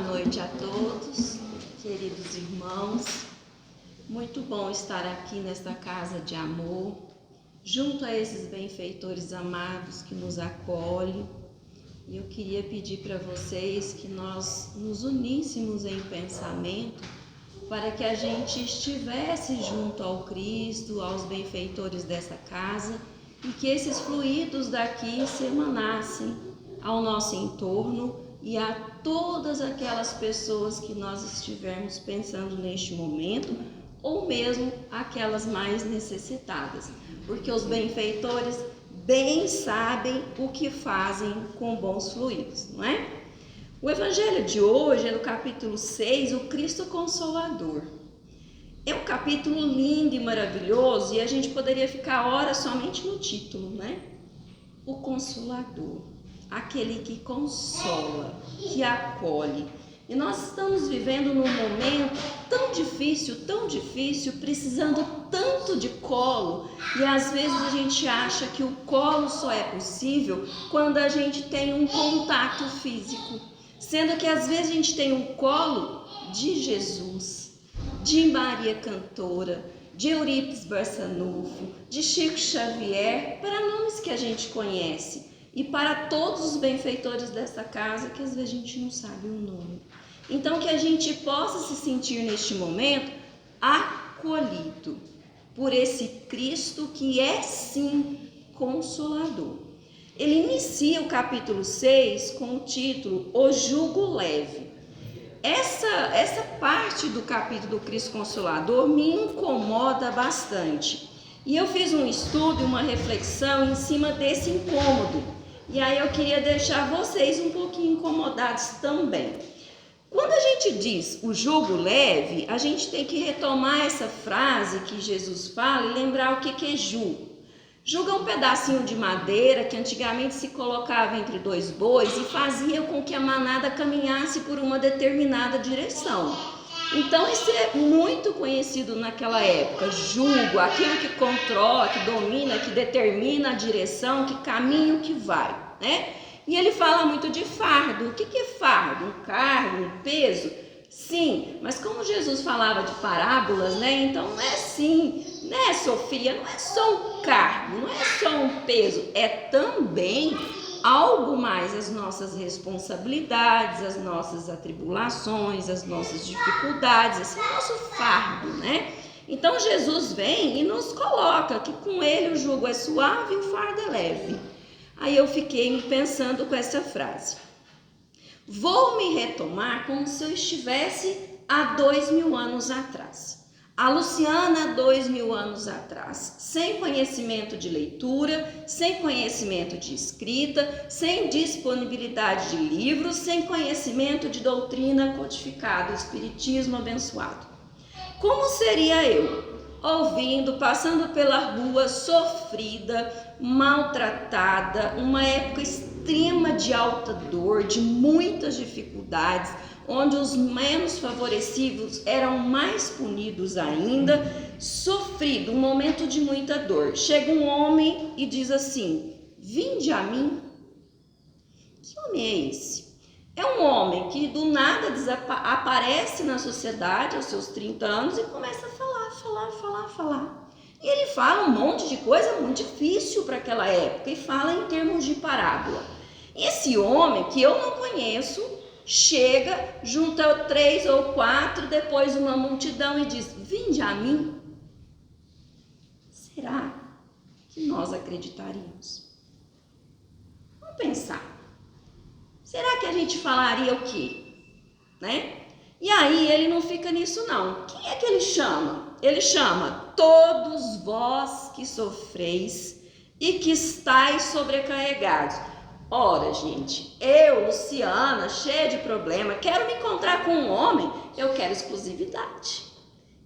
noite a todos, queridos irmãos. Muito bom estar aqui nesta casa de amor, junto a esses benfeitores amados que nos acolhem. E eu queria pedir para vocês que nós nos uníssemos em pensamento para que a gente estivesse junto ao Cristo, aos benfeitores dessa casa, e que esses fluidos daqui se emanassem ao nosso entorno e a todas aquelas pessoas que nós estivermos pensando neste momento, ou mesmo aquelas mais necessitadas, porque os benfeitores bem sabem o que fazem com bons fluidos, não é? O evangelho de hoje é no capítulo 6, o Cristo Consolador. É um capítulo lindo e maravilhoso, e a gente poderia ficar horas somente no título, né? O Consolador, aquele que consola, que acolhe. E nós estamos vivendo num momento tão difícil, precisando tanto de colo, e às vezes a gente acha que o colo só é possível quando a gente tem um contato físico, sendo que às vezes a gente tem um colo de Jesus, de Maria Cantora, de Eurípides Barçanufo, de Chico Xavier, para nomes que a gente conhece, e para todos os benfeitores desta casa que às vezes a gente não sabe o nome. Então que a gente possa se sentir neste momento acolhido por esse Cristo que é sim consolador. Ele inicia o capítulo 6 com o título O Jugo Leve. Essa parte do capítulo do Cristo Consolador me incomoda bastante. E eu fiz um estudo, uma reflexão em cima desse incômodo. E aí eu queria deixar vocês um pouquinho incomodados também. Quando a gente diz o jugo leve, a gente tem que retomar essa frase que Jesus fala e lembrar o que é jugo. Jugo é um pedacinho de madeira que antigamente se colocava entre dois bois e fazia com que a manada caminhasse por uma determinada direção. Então isso é muito conhecido naquela época, jugo, aquilo que controla, que domina, que determina a direção, que caminho que vai, né? E ele fala muito de fardo. O que é fardo? Um cargo, um peso? Sim, mas como Jesus falava de parábolas, né? Então não é assim, né, Sofia? Não é só um cargo, não é só um peso, é também algo mais as nossas responsabilidades, as nossas atribulações, as nossas dificuldades, esse é o nosso fardo, né? Então Jesus vem e nos coloca que com ele o jugo é suave e o fardo é leve. Aí eu fiquei pensando com essa frase. Vou me retomar como se eu estivesse há 2000 anos atrás. A Luciana, 2000 anos atrás, sem conhecimento de leitura, sem conhecimento de escrita, sem disponibilidade de livros, sem conhecimento de doutrina codificada, espiritismo abençoado. Como seria eu? Ouvindo, passando pela rua, sofrida, maltratada, uma época extrema de alta dor, de muitas dificuldades, onde os menos favorecidos eram mais punidos ainda, sofrido, um momento de muita dor. Chega um homem e diz assim: vinde a mim. Que homem é esse? É um homem que do nada aparece na sociedade aos seus 30 anos e começa a falar. E ele fala um monte de coisa muito difícil para aquela época e fala em termos de parábola. E esse homem, que eu não conheço, chega, junta 3 ou 4, depois uma multidão e diz: vinde a mim. Será que nós acreditaríamos? Vamos pensar. Será que a gente falaria o quê? Né? E aí ele não fica nisso não. Quem é que ele chama? Ele chama todos vós que sofreis e que estáis sobrecarregados. Ora, gente, eu, Luciana, cheia de problema, quero me encontrar com um homem, eu quero exclusividade.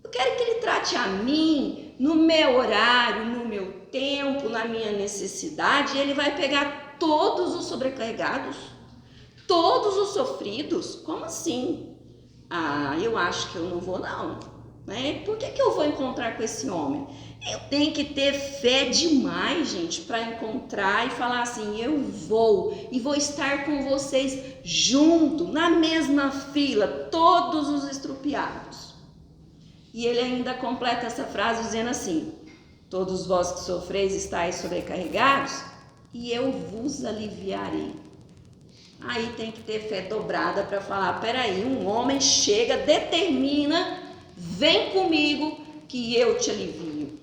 Eu quero que ele trate a mim, no meu horário, no meu tempo, na minha necessidade, e ele vai pegar todos os sobrecarregados, todos os sofridos. Como assim? Ah, eu acho que eu não vou não. né? Por que eu vou encontrar com esse homem? Eu tenho que ter fé demais, gente, para encontrar e falar assim, eu vou e vou estar com vocês junto, na mesma fila, todos os estrupiados. E ele ainda completa essa frase dizendo assim, todos vós que sofreis estáis sobrecarregados, e eu vos aliviarei. Aí tem que ter fé dobrada para falar, peraí, um homem chega, determina, vem comigo que eu te alivio.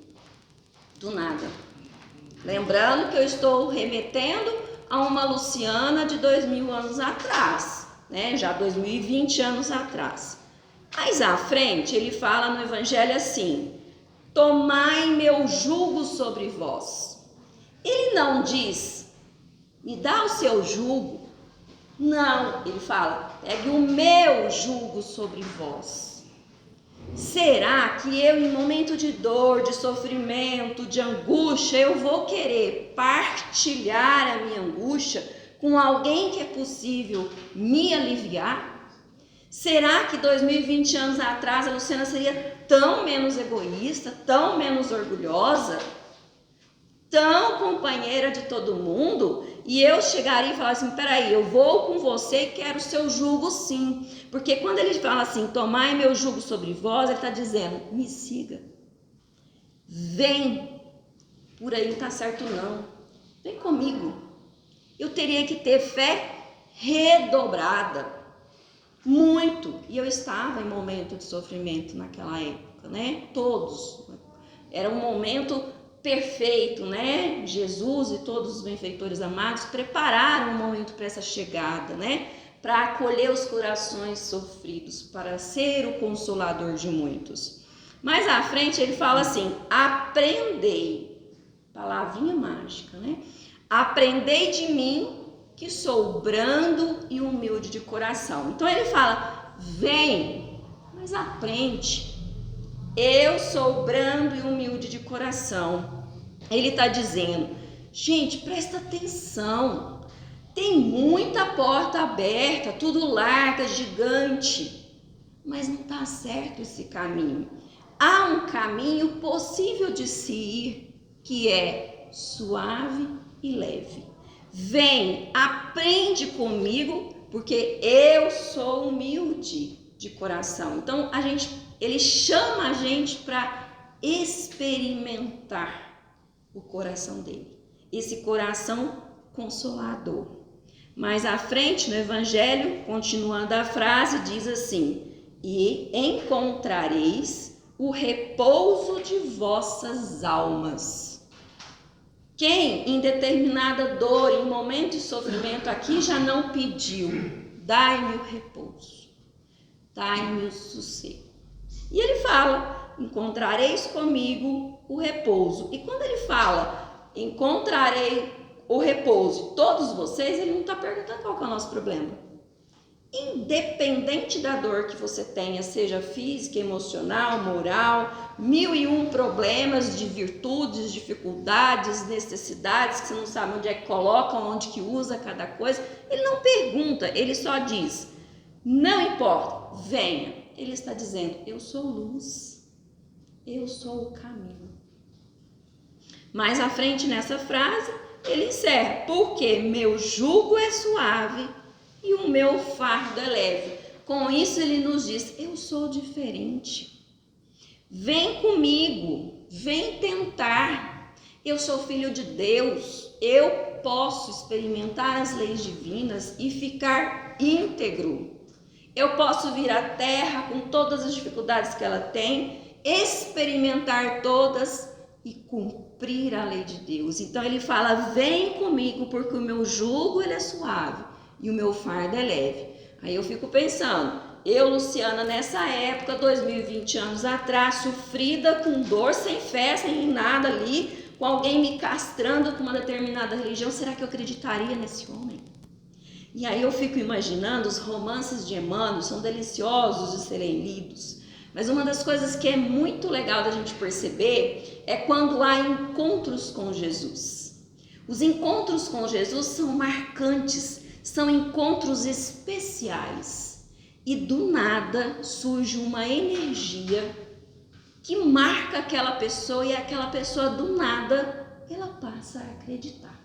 Do nada. Lembrando que eu estou remetendo a uma Luciana de 2000 anos atrás, né? Já 2020 anos atrás. Mais à frente ele fala no evangelho assim, tomai meu jugo sobre vós. Ele não diz, me dá o seu jugo. Não, ele fala, pegue o meu jugo sobre vós. Será que eu, em momento de dor, de sofrimento, de angústia, eu vou querer partilhar a minha angústia com alguém que é possível me aliviar? Será que 2020 anos atrás a Luciana seria tão menos egoísta, tão menos orgulhosa, tão companheira de todo mundo? E eu chegaria e falaria assim, peraí, eu vou com você e quero o seu jugo sim. Porque quando ele fala assim, tomai meu jugo sobre vós, ele está dizendo, me siga. Vem. Por aí não está certo não. Vem comigo. Eu teria que ter fé redobrada. Muito. E eu estava em momento de sofrimento naquela época, né? Todos. Era um momento perfeito, né? Jesus e todos os benfeitores amados prepararam um momento para essa chegada, né? Para acolher os corações sofridos, para ser o consolador de muitos. Mais à frente ele fala assim, aprendei, palavrinha mágica, né? Aprendei de mim que sou brando e humilde de coração. Então ele fala, vem, mas aprende. Eu sou brando e humilde de coração. Ele está dizendo, gente, presta atenção. Tem muita porta aberta, tudo larga, gigante. Mas não está certo esse caminho. Há um caminho possível de se ir, que é suave e leve. Vem, aprende comigo, porque eu sou humilde de coração. Então, ele chama a gente para experimentar o coração dele. Esse coração consolador. Mais à frente, no Evangelho, continuando a frase, diz assim, e encontrareis o repouso de vossas almas. Quem em determinada dor, em momento de sofrimento aqui, já não pediu, dai-me o repouso, dai-me o sossego. E ele fala, encontrareis comigo o repouso. E quando ele fala, encontrarei o repouso, todos vocês, ele não está perguntando qual que é o nosso problema. Independente da dor que você tenha, seja física, emocional, moral, 1001 problemas de virtudes, dificuldades, necessidades, que você não sabe onde é que coloca, onde que usa cada coisa, ele não pergunta, ele só diz, não importa, venha. Ele está dizendo, eu sou luz, eu sou o caminho. Mais à frente nessa frase, ele encerra, porque meu jugo é suave e o meu fardo é leve. Com isso ele nos diz, eu sou diferente. Vem comigo, vem tentar. Eu sou filho de Deus, eu posso experimentar as leis divinas e ficar íntegro. Eu posso vir à terra com todas as dificuldades que ela tem, experimentar todas e cumprir a lei de Deus. Então ele fala, vem comigo porque o meu jugo ele é suave e o meu fardo é leve. Aí eu fico pensando, eu, Luciana, nessa época, 2020 anos atrás, sofrida com dor, sem fé, sem nada ali, com alguém me castrando com uma determinada religião, será que eu acreditaria nesse homem? E aí eu fico imaginando, os romances de Emmanuel são deliciosos de serem lidos, mas uma das coisas que é muito legal da gente perceber é quando há encontros com Jesus. Os encontros com Jesus são marcantes, são encontros especiais. E do nada surge uma energia que marca aquela pessoa e aquela pessoa do nada, ela passa a acreditar.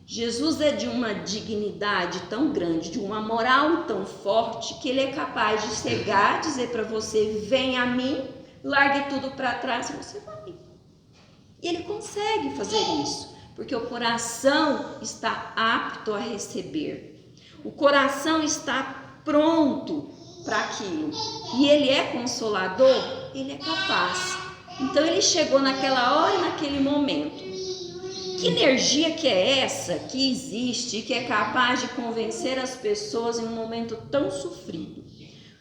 Jesus é de uma dignidade tão grande, de uma moral tão forte, que ele é capaz de chegar, dizer para você, vem a mim, largue tudo para trás e você vai. E ele consegue fazer isso, porque o coração está apto a receber. O coração está pronto para aquilo. E ele é consolador, ele é capaz. Então ele chegou naquela hora e naquele momento. Que energia que é essa que existe e que é capaz de convencer as pessoas em um momento tão sofrido?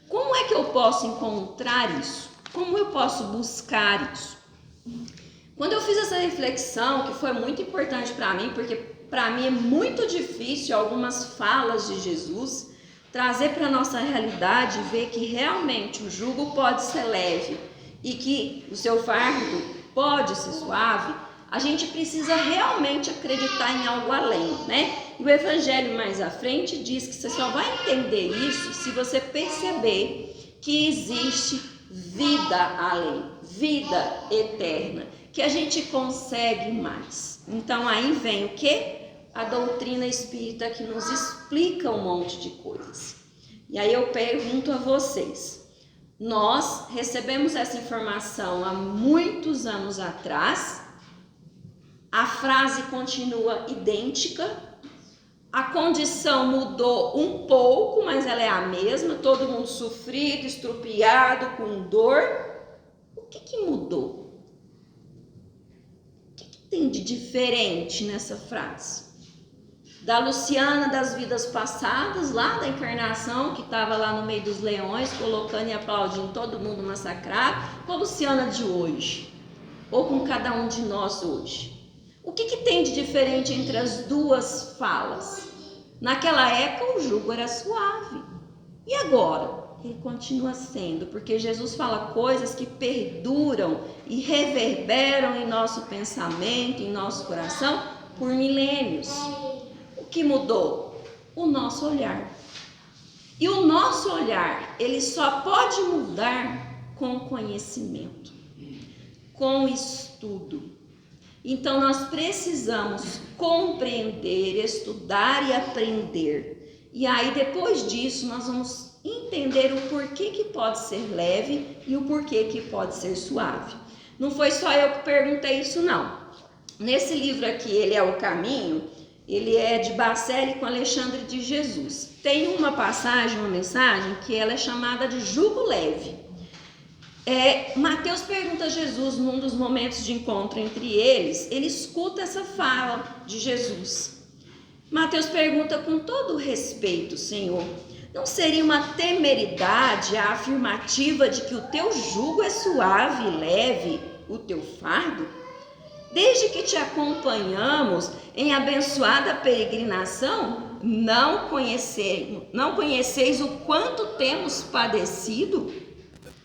Como é que eu posso encontrar isso? Como eu posso buscar isso? Quando eu fiz essa reflexão, que foi muito importante para mim, porque para mim é muito difícil algumas falas de Jesus trazer para a nossa realidade e ver que realmente o jugo pode ser leve e que o seu fardo pode ser suave, a gente precisa realmente acreditar em algo além, né? E o Evangelho mais à frente diz que você só vai entender isso se você perceber que existe vida além, vida eterna, que a gente consegue mais. Então aí vem o quê? A doutrina espírita que nos explica um monte de coisas. E aí eu pergunto a vocês, nós recebemos essa informação há muitos anos atrás, a frase continua idêntica, a condição mudou um pouco, mas ela é a mesma, todo mundo sofrido, estrupiado, com dor. O que mudou? O que tem de diferente nessa frase? Da Luciana das vidas passadas, lá da encarnação, que estava lá no meio dos leões, colocando e aplaudindo todo mundo massacrado, com a Luciana de hoje, ou com cada um de nós hoje. O que tem de diferente entre as duas falas? Naquela época o jugo era suave. E agora? Ele continua sendo, porque Jesus fala coisas que perduram e reverberam em nosso pensamento, em nosso coração, por milênios. O que mudou? O nosso olhar. E o nosso olhar, ele só pode mudar com conhecimento, com estudo. Então nós precisamos compreender, estudar e aprender. E aí depois disso nós vamos entender o porquê que pode ser leve e o porquê que pode ser suave. Não foi só eu que perguntei isso não. Nesse livro aqui, Ele é o Caminho, ele é de Bacelli com Alexandre de Jesus. Tem uma passagem, uma mensagem que ela é chamada de jugo leve. Mateus pergunta a Jesus num dos momentos de encontro entre eles, ele escuta essa fala de Jesus. Mateus pergunta com todo respeito, Senhor, não seria uma temeridade a afirmativa de que o teu jugo é suave e leve, o teu fardo? Desde que te acompanhamos em abençoada peregrinação, não conheceis o quanto temos padecido?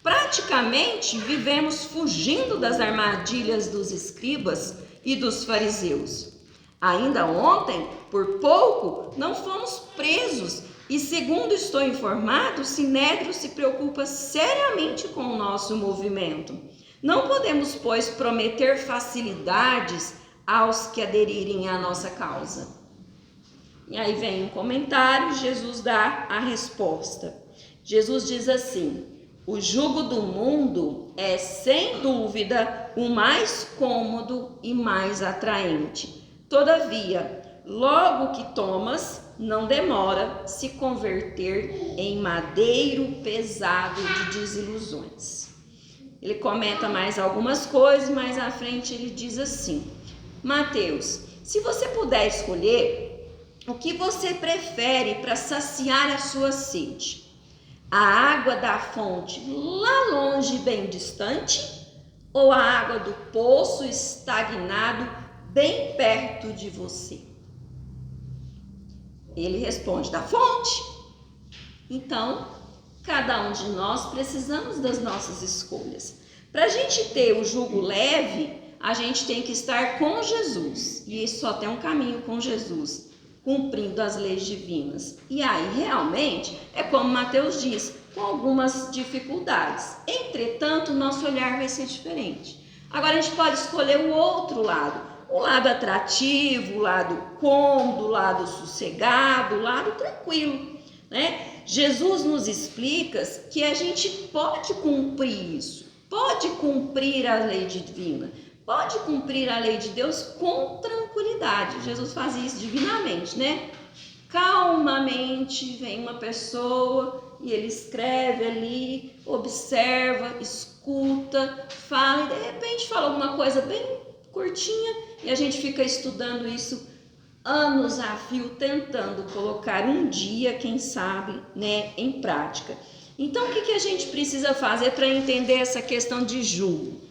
Praticamente vivemos fugindo das armadilhas dos escribas e dos fariseus. Ainda ontem, por pouco, não fomos presos e, segundo estou informado, o Sinédrio se preocupa seriamente com o nosso movimento. Não podemos, pois, prometer facilidades aos que aderirem à nossa causa. E aí vem um comentário, Jesus dá a resposta. Jesus diz assim: o jugo do mundo é, sem dúvida, o mais cômodo e mais atraente. Todavia, logo que tomas, não demora se converter em madeiro pesado de desilusões. Ele comenta mais algumas coisas, mais à frente ele diz assim: Mateus, se você puder escolher, o que você prefere para saciar a sua sede? A água da fonte lá longe, bem distante, ou a água do poço estagnado bem perto de você? Ele responde: da fonte. Então, cada um de nós precisamos das nossas escolhas. Para a gente ter o jugo leve, a gente tem que estar com Jesus. E isso só tem um caminho com Jesus, cumprindo as leis divinas. E aí, realmente, é como Mateus diz, com algumas dificuldades. Entretanto, nosso olhar vai ser diferente. Agora a gente pode escolher o outro lado, o lado atrativo, o lado cômodo, o lado sossegado, o lado tranquilo, né? Jesus nos explica que a gente pode cumprir isso, pode cumprir a lei divina, pode cumprir a lei de Deus com tranquilidade. Jesus faz isso divinamente, né? Calmamente vem uma pessoa e ele escreve ali, observa, escuta, fala e de repente fala alguma coisa bem curtinha e a gente fica estudando isso anos a fio, tentando colocar um dia, quem sabe, né, em prática. Então, o que a gente precisa fazer para entender essa questão de jugo?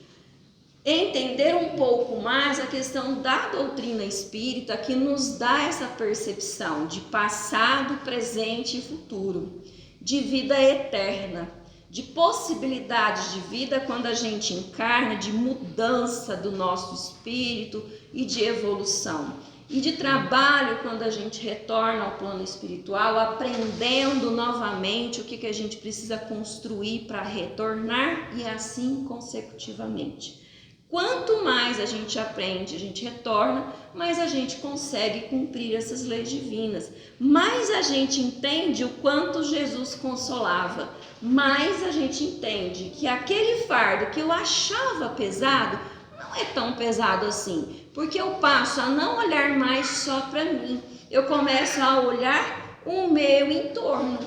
Entender um pouco mais a questão da doutrina espírita, que nos dá essa percepção de passado, presente e futuro, de vida eterna, de possibilidades de vida quando a gente encarna, de mudança do nosso espírito e de evolução. E de trabalho quando a gente retorna ao plano espiritual, aprendendo novamente o que a gente precisa construir para retornar e assim consecutivamente. Quanto mais a gente aprende, a gente retorna, mais a gente consegue cumprir essas leis divinas. Mais a gente entende o quanto Jesus consolava, mais a gente entende que aquele fardo que eu achava pesado, não é tão pesado assim, porque eu passo a não olhar mais só para mim, eu começo a olhar o meu entorno,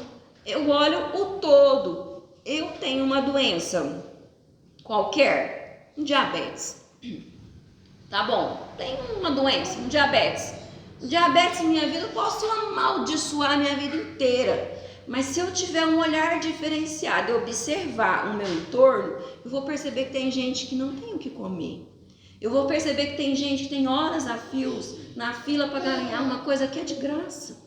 eu olho o todo. Eu tenho uma doença qualquer, um diabetes, tá bom, tenho uma doença, um diabetes na minha vida, eu posso amaldiçoar a minha vida inteira, mas se eu tiver um olhar diferenciado, observar o meu entorno, eu vou perceber que tem gente que não tem o que comer. Eu vou perceber que tem gente que tem horas a fios na fila para ganhar uma coisa que é de graça.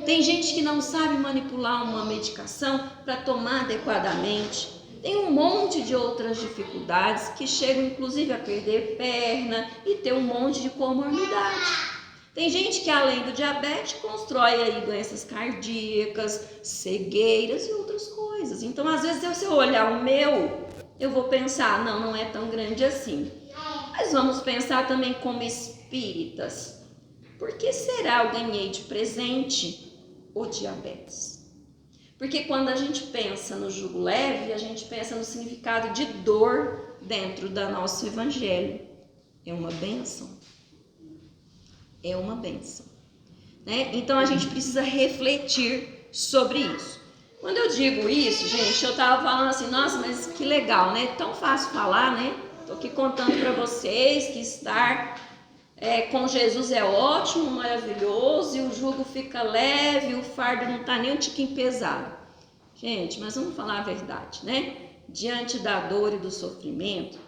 Tem gente que não sabe manipular uma medicação para tomar adequadamente. Tem um monte de outras dificuldades que chegam inclusive a perder perna e ter um monte de comorbidade. Tem gente que além do diabetes constrói aí doenças cardíacas, cegueiras e outras coisas. Então às vezes se eu olhar o meu, eu vou pensar, não é tão grande assim. Mas vamos pensar também como espíritas. Por que será eu ganhei de presente o diabetes? Porque quando a gente pensa no jugo leve, a gente pensa no significado de dor dentro do nosso evangelho. É uma bênção. É uma bênção, né? Então a gente precisa refletir sobre isso. Quando eu digo isso, gente, eu tava falando assim, nossa, mas que legal, né? Tão fácil falar, né? Tô aqui contando para vocês que estar com Jesus é ótimo, maravilhoso, e o jugo fica leve, o fardo não tá nem um tiquinho pesado. Gente, mas vamos falar a verdade, né? Diante da dor e do sofrimento,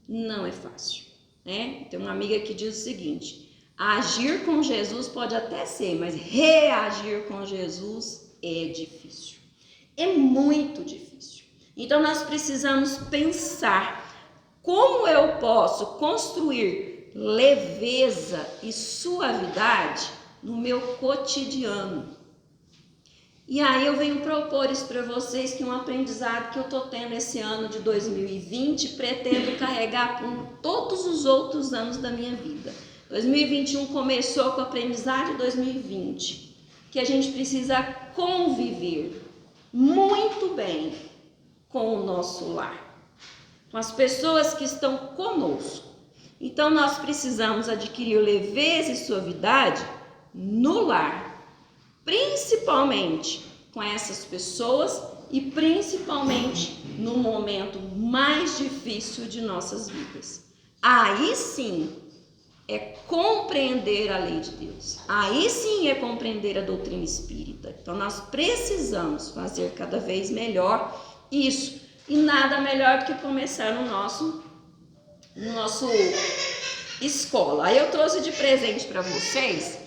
não é fácil, né? Tem uma amiga que diz o seguinte: agir com Jesus pode até ser, mas reagir com Jesus é difícil. É muito difícil. Então nós precisamos pensar como eu posso construir leveza e suavidade no meu cotidiano. E aí eu venho propor isso para vocês, que é um aprendizado que eu estou tendo esse ano de 2020, pretendo carregar por todos os outros anos da minha vida. 2021 começou com o aprendizado de 2020, que a gente precisa conviver muito bem com o nosso lar, com as pessoas que estão conosco. Então nós precisamos adquirir leveza e suavidade no lar, principalmente com essas pessoas e principalmente no momento mais difícil de nossas vidas. Aí sim é compreender a lei de Deus. Aí sim é compreender a doutrina espírita. Então nós precisamos fazer cada vez melhor isso. E nada melhor do que começar no nosso escola. Aí eu trouxe de presente para vocês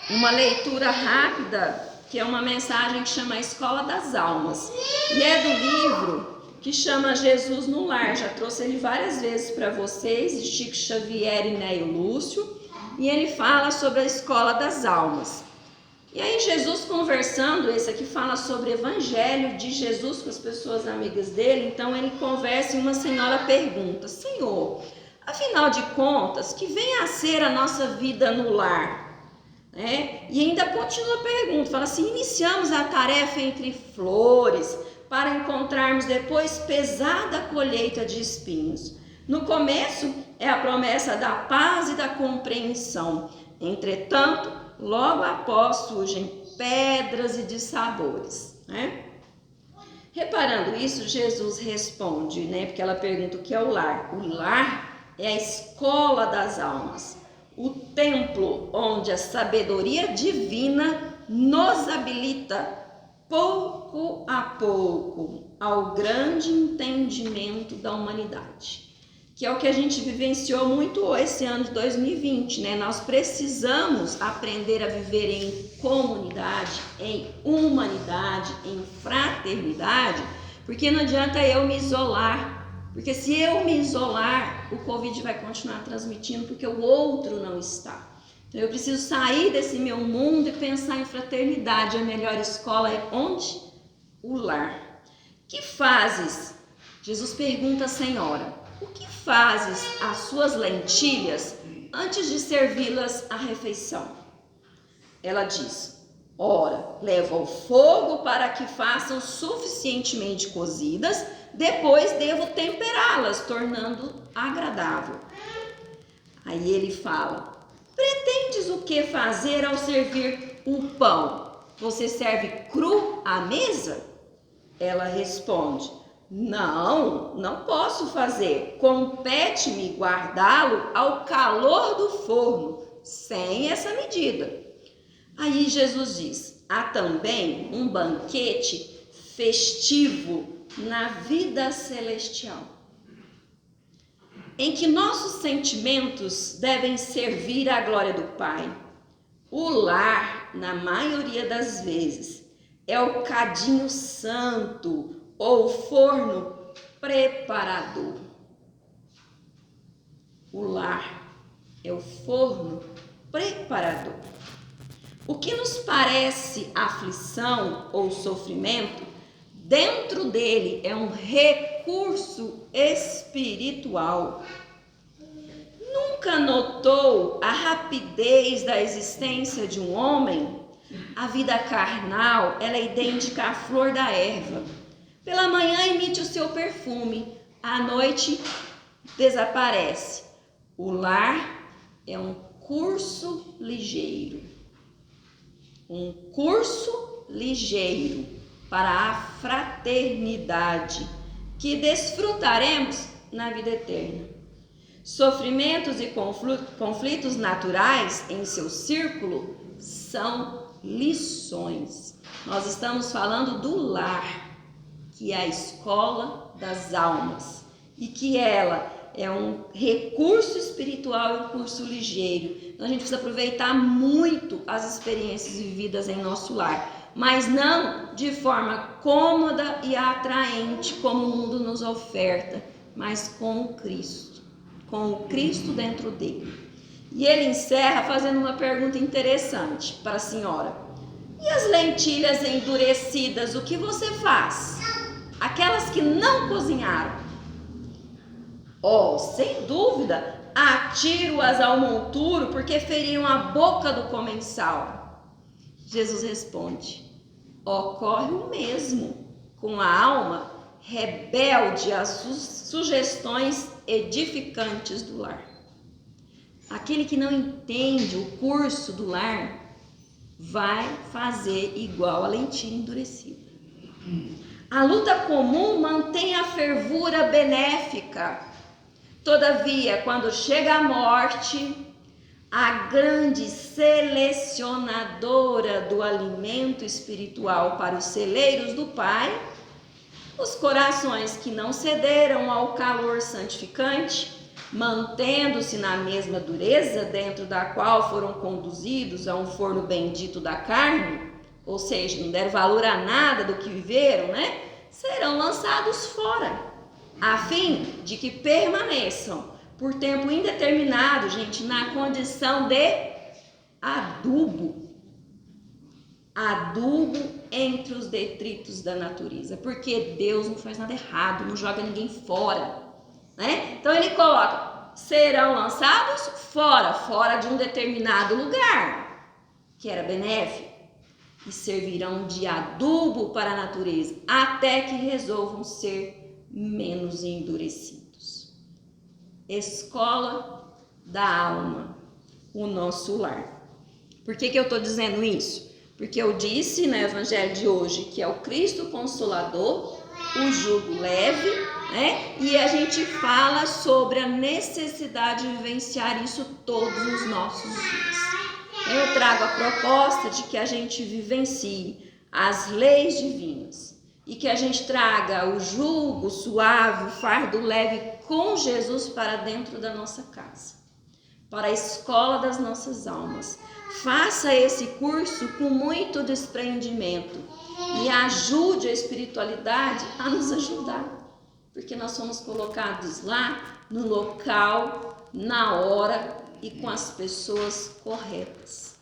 uma leitura rápida, que é uma mensagem que chama A Escola das Almas. E é do livro que chama Jesus no Lar. Já trouxe ele várias vezes para vocês, de Chico Xavier e Neio Lúcio. E ele fala sobre a Escola das Almas. E aí Jesus conversando, esse aqui fala sobre o evangelho de Jesus com as pessoas amigas dele, então ele conversa e uma senhora pergunta: Senhor, afinal de contas, que vem a ser a nossa vida no lar? E ainda continua a pergunta, fala assim: iniciamos a tarefa entre flores para encontrarmos depois pesada colheita de espinhos. No começo é a promessa da paz e da compreensão. Entretanto, logo após surgem pedras e dissabores. Reparando isso, Jesus responde, porque ela pergunta o que é o lar. O lar é a escola das almas, o templo onde a sabedoria divina nos habilita pouco a pouco ao grande entendimento da humanidade, que é o que a gente vivenciou muito esse ano de 2020, Nós precisamos aprender a viver em comunidade, em humanidade, em fraternidade, porque não adianta eu me isolar, porque se eu me isolar, o Covid vai continuar transmitindo porque o outro não está. Então eu preciso sair desse meu mundo e pensar em fraternidade. A melhor escola é onde? O lar. Que fazes? Jesus pergunta à senhora: o que fazes às suas lentilhas antes de servi-las à refeição? Ela diz: ora, levo ao fogo para que façam suficientemente cozidas, depois devo temperá-las, tornando agradável. Aí ele fala: pretendes o que fazer ao servir o pão? Você serve cru à mesa? Ela responde: não posso fazer. Compete-me guardá-lo ao calor do forno, sem essa medida. Aí Jesus diz: há também um banquete festivo na vida celestial, em que nossos sentimentos devem servir à glória do Pai. O lar, na maioria das vezes, é o cadinho santo ou forno preparador. O lar é o forno preparador. O que nos parece aflição ou sofrimento, dentro dele é um recurso espiritual. Nunca notou a rapidez da existência de um homem? A vida carnal, ela é idêntica à flor da erva. Pela manhã emite o seu perfume, à noite desaparece. O lar é um curso ligeiro. Um curso ligeiro para a fraternidade que desfrutaremos na vida eterna. Sofrimentos e conflitos naturais em seu círculo são lições. Nós estamos falando do lar, que é a escola das almas, e que ela é um recurso espiritual e um curso ligeiro. Então a gente precisa aproveitar muito as experiências vividas em nosso lar, mas não de forma cômoda e atraente como o mundo nos oferta, mas com o Cristo dentro dele. E ele encerra fazendo uma pergunta interessante para a senhora: e as lentilhas endurecidas, o que você faz? Aquelas que não cozinharam? Sem dúvida, atiro-as ao monturo, porque feriram a boca do comensal. Jesus responde: ocorre o mesmo com a alma rebelde às sugestões edificantes do lar. Aquele que não entende o curso do lar vai fazer igual a lentilha endurecida. A luta comum mantém a fervura benéfica. Todavia, quando chega a morte, a grande selecionadora do alimento espiritual para os celeiros do Pai, os corações que não cederam ao calor santificante, mantendo-se na mesma dureza dentro da qual foram conduzidos a um forno bendito da carne, ou seja, não deram valor a nada do que viveram, serão lançados fora, a fim de que permaneçam por tempo indeterminado, na condição de adubo. adubo entre os detritos da natureza, porque Deus não faz nada errado, não joga ninguém fora, né? Então ele coloca, serão lançados fora de um determinado lugar, que era benéfico, e servirão de adubo para a natureza, até que resolvam ser menos endurecidos. Escola da alma, o nosso lar. Por que eu estou dizendo isso? Porque eu disse no evangelho de hoje que é o Cristo Consolador, o jugo leve, né? E a gente fala sobre a necessidade de vivenciar isso todos os nossos dias. Eu trago a proposta de que a gente vivencie as leis divinas e que a gente traga o jugo suave, o fardo leve com Jesus para dentro da nossa casa, para a escola das nossas almas. Faça esse curso com muito desprendimento e ajude a espiritualidade a nos ajudar, porque nós somos colocados lá no local, na hora e com as pessoas corretas.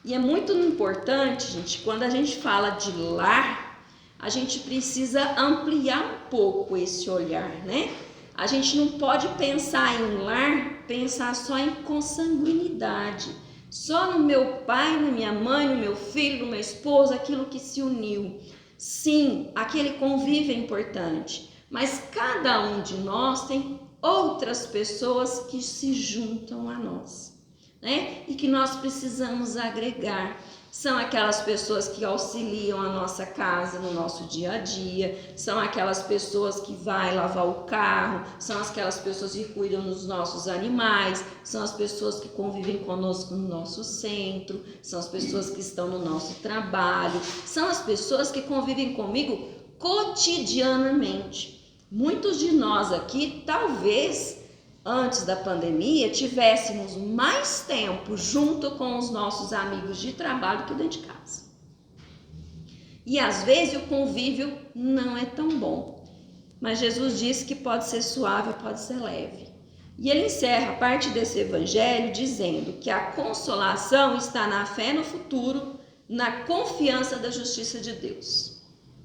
E é muito importante, gente, quando a gente fala de lar, a gente precisa ampliar um pouco esse olhar, né? A gente não pode pensar em lar, pensar só em consanguinidade, só no meu pai, na minha mãe, no meu filho, no meu esposo, aquilo que se uniu. Sim, aquele convívio é importante, mas cada um de nós tem outras pessoas que se juntam a nós, né? E que nós precisamos agregar. São aquelas pessoas que auxiliam a nossa casa no nosso dia a dia, são aquelas pessoas que vão lavar o carro, são aquelas pessoas que cuidam dos nossos animais, são as pessoas que convivem conosco no nosso centro, são as pessoas que estão no nosso trabalho, são as pessoas que convivem comigo cotidianamente. Muitos de nós aqui, talvez antes da pandemia, tivéssemos mais tempo junto com os nossos amigos de trabalho que dentro de casa. E às vezes o convívio não é tão bom. Mas Jesus disse que pode ser suave, pode ser leve. E ele encerra parte desse evangelho dizendo que a consolação está na fé no futuro, na confiança da justiça de Deus.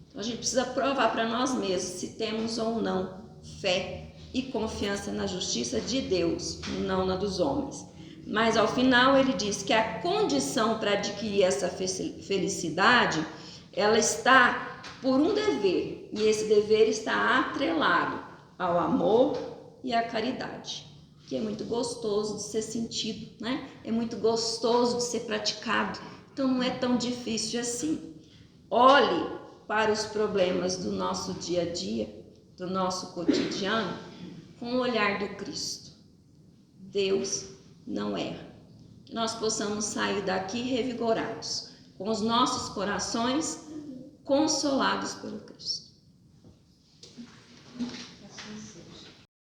Então a gente precisa provar para nós mesmos se temos ou não fé e confiança na justiça de Deus, não na dos homens. Mas ao final ele diz que a condição para adquirir essa felicidade, ela está por um dever, e esse dever está atrelado ao amor e à caridade, que é muito gostoso de ser sentido, né? É muito gostoso de ser praticado, então não é tão difícil assim. Olhe para os problemas do nosso dia a dia, do nosso cotidiano, com o olhar do Cristo. Deus não erra. Que nós possamos sair daqui revigorados, com os nossos corações consolados pelo Cristo.